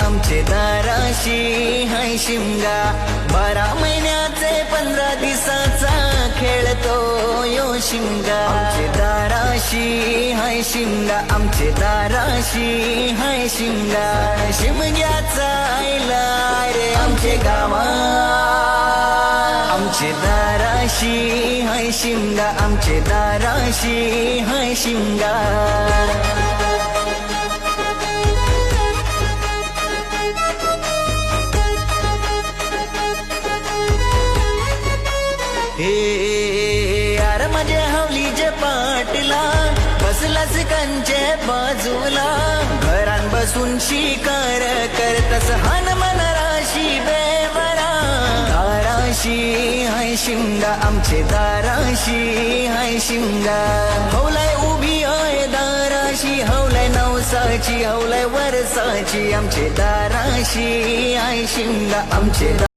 आमचे दाराशी हाय शिमगा 12 महिन्याचे 15 दिवसाचा खेळतो यो शिमगा आमचे दाराशी हाय शिमगा आमचे दाराशी हाय शिमगा शिमग्याचा आयला रे आमचे गावा आमचे दाराशी हाय शिमगा आमचे दाराशी हाय शिमगा यार माझ्या हवलीच्या पाटला बसलास कंचे बाजूला घरान बसून शिकार करतस हान मन राशी बेवरा दाराशी हाय शिमगा आमचे दाराशी हाय शिमगा हवलाय उभी आहे दाराशी हवलाय नवसाची हवलाय वरसाची आमचे दाराशी हाय शिमगा आमचे